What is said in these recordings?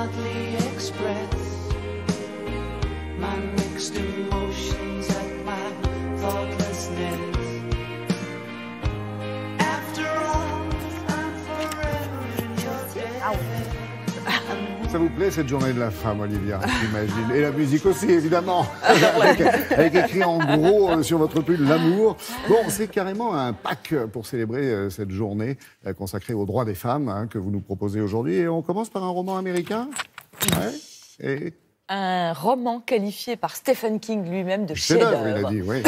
hardly express my mixed emotions at my thoughtlessness. After all, I'm forever in your debt. Ça vous plaît cette journée de la femme, Olivia, j'imagine. Et la musique aussi, évidemment, avec écrit en gros sur votre pull l'amour. Bon, c'est carrément un pack pour célébrer cette journée consacrée aux droits des femmes que vous nous proposez aujourd'hui. Et on commence par un roman américain. Ouais. Et... un roman qualifié par Stephen King lui-même de chef-d'œuvre. Il a dit, oui.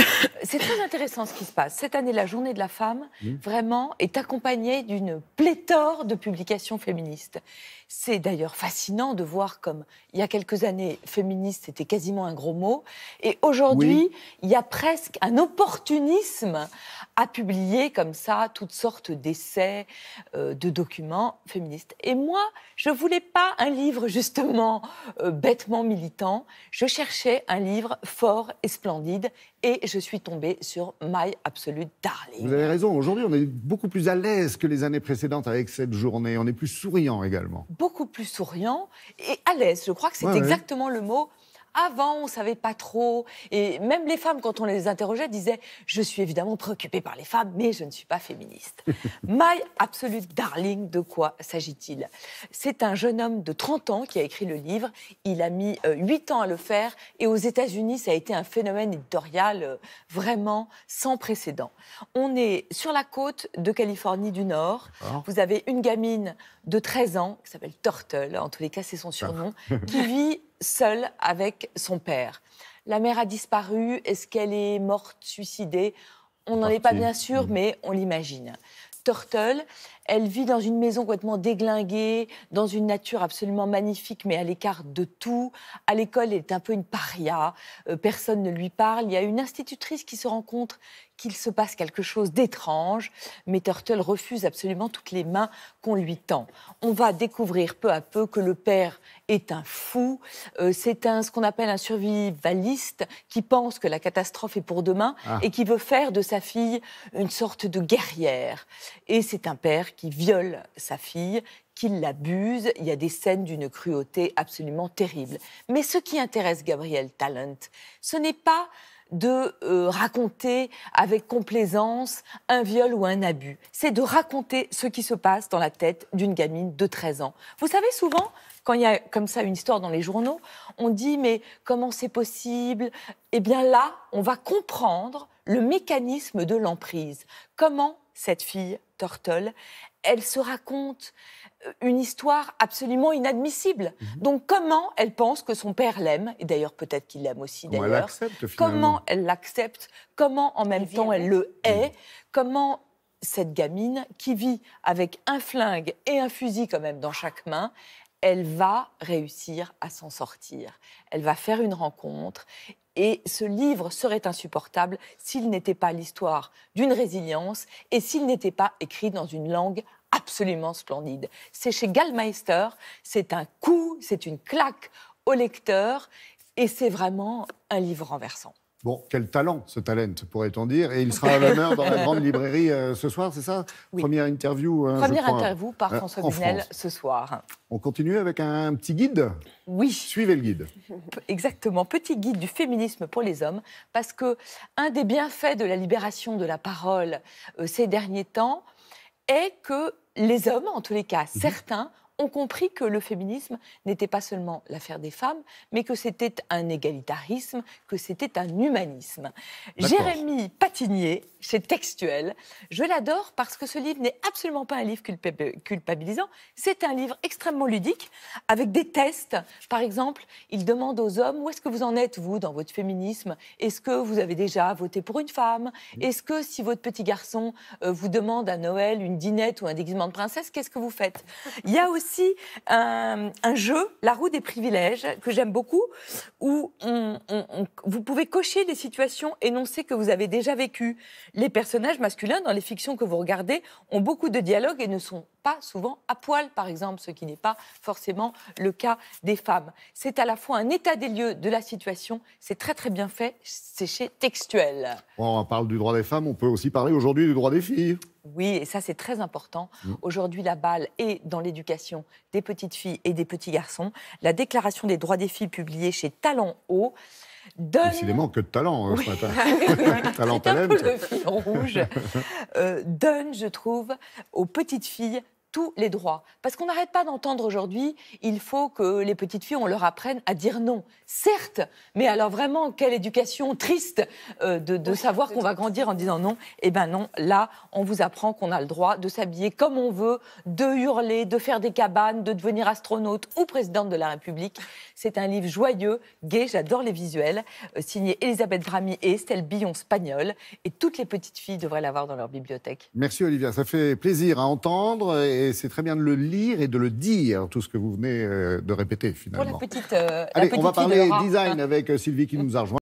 C'est très intéressant ce qui se passe. Cette année, la Journée de la femme, vraiment, est accompagnée d'une pléthore de publications féministes. C'est d'ailleurs fascinant de voir comme, il y a quelques années, féministe, c'était quasiment un gros mot. Et aujourd'hui, il y a presque un opportunisme à publier comme ça toutes sortes d'essais, de documents féministes. Et moi, je ne voulais pas un livre, justement, bêtement militant. Je cherchais un livre fort et splendide. Et je suis tombée sur My Absolute Darling. Vous avez raison. Aujourd'hui, on est beaucoup plus à l'aise que les années précédentes avec cette journée. On est plus souriant également. Beaucoup plus souriant et à l'aise. Je crois que c'est exactement le mot. Avant, on ne savait pas trop. Et même les femmes, quand on les interrogeait, disaient « Je suis évidemment préoccupée par les femmes, mais je ne suis pas féministe. » My Absolute Darling, de quoi s'agit-il? C'est un jeune homme de 30 ans qui a écrit le livre. Il a mis 8 ans à le faire. Et aux États-Unis, ça a été un phénomène éditorial vraiment sans précédent. On est sur la côte de Californie du Nord. Vous avez une gamine de 13 ans, qui s'appelle Turtle, en tous les cas c'est son surnom, qui vit seule avec son père. La mère a disparu, est-ce qu'elle est morte, suicidée? On n'en est pas bien sûr, mais on l'imagine. Turtle, elle vit dans une maison complètement déglinguée, dans une nature absolument magnifique, mais à l'écart de tout. À l'école, elle est un peu une paria, personne ne lui parle. Il y a une institutrice qui se rend compte qu'il se passe quelque chose d'étrange, mais Turtle refuse absolument toutes les mains qu'on lui tend. On va découvrir peu à peu que le père est un fou, c'est ce qu'on appelle un survivaliste qui pense que la catastrophe est pour demain et qui veut faire de sa fille une sorte de guerrière. Et c'est un père qui viole sa fille, qui l'abuse. Il y a des scènes d'une cruauté absolument terrible. Mais ce qui intéresse Gabriel Talent, ce n'est pas de raconter avec complaisance un viol ou un abus. C'est de raconter ce qui se passe dans la tête d'une gamine de 13 ans. Vous savez, souvent, quand il y a comme ça une histoire dans les journaux, on dit « mais comment c'est possible ?» Eh bien là, on va comprendre le mécanisme de l'emprise. Comment cette fille, Turtle, elle se raconte une histoire absolument inadmissible. Donc comment elle pense que son père l'aime, et d'ailleurs peut-être qu'il l'aime aussi d'ailleurs. Elle l'accepte finalement. Comment elle l'accepte, comment en même temps elle le hait, comment cette gamine qui vit avec un flingue et un fusil quand même dans chaque main, elle va réussir à s'en sortir. Elle va faire une rencontre. Et ce livre serait insupportable s'il n'était pas l'histoire d'une résilience et s'il n'était pas écrit dans une langue absolument splendide. C'est chez Gallmeister, c'est un coup, c'est une claque au lecteur et c'est vraiment un livre renversant. Bon, quel talent, ce talent, pourrait-on dire. Et il sera à l'honneur dans la grande librairie ce soir, c'est ça? Oui. Première interview, Première interview par François Bunel ce soir. On continue avec un petit guide? Oui. Suivez le guide. Exactement, petit guide du féminisme pour les hommes, parce que un des bienfaits de la libération de la parole ces derniers temps est que les hommes, en tous les cas certains, ont compris que le féminisme n'était pas seulement l'affaire des femmes, mais que c'était un égalitarisme, que c'était un humanisme. Jérémy Patinier, chez Textuel, je l'adore parce que ce livre n'est absolument pas un livre culpabilisant, c'est un livre extrêmement ludique, avec des tests. Par exemple, il demande aux hommes, où est-ce que vous en êtes, vous, dans votre féminisme? Est-ce que vous avez déjà voté pour une femme? Est-ce que si votre petit garçon vous demande à Noël une dînette ou un déguisement de princesse, qu'est-ce que vous faites? Il y a aussi un jeu, La roue des privilèges, que j'aime beaucoup, où vous pouvez cocher des situations énoncées que vous avez déjà vécues. Les personnages masculins dans les fictions que vous regardez ont beaucoup de dialogues et ne sont pas souvent à poil, par exemple, ce qui n'est pas forcément le cas des femmes. C'est à la fois un état des lieux de la situation, c'est très très bien fait, c'est chez Textuel. Bon, on parle du droit des femmes, on peut aussi parler aujourd'hui du droit des filles. Oui, et ça c'est très important. Aujourd'hui, la balle est dans l'éducation des petites filles et des petits garçons. La Déclaration des droits des filles publiée chez Talent Haut donne... Décidément, que de talent ce matin. Talent, c'est un peu talent. le fil rouge. Donne, je trouve, aux petites filles tous les droits. Parce qu'on n'arrête pas d'entendre aujourd'hui, il faut que les petites filles, on leur apprenne à dire non. Certes, mais alors vraiment, quelle éducation triste de savoir qu'on va grandir en disant non. Eh bien non, là, on vous apprend qu'on a le droit de s'habiller comme on veut, de hurler, de faire des cabanes, de devenir astronaute ou présidente de la République. C'est un livre joyeux, gai, j'adore les visuels, signé Elisabeth Brami et Estelle Billon-Spagnol. Et toutes les petites filles devraient l'avoir dans leur bibliothèque. Merci Olivia, ça fait plaisir à entendre et c'est très bien de le lire et de le dire, tout ce que vous venez de répéter finalement. Pour la petite, Allez, on va fille de parler Laura. design avec Sylvie qui nous a rejoint.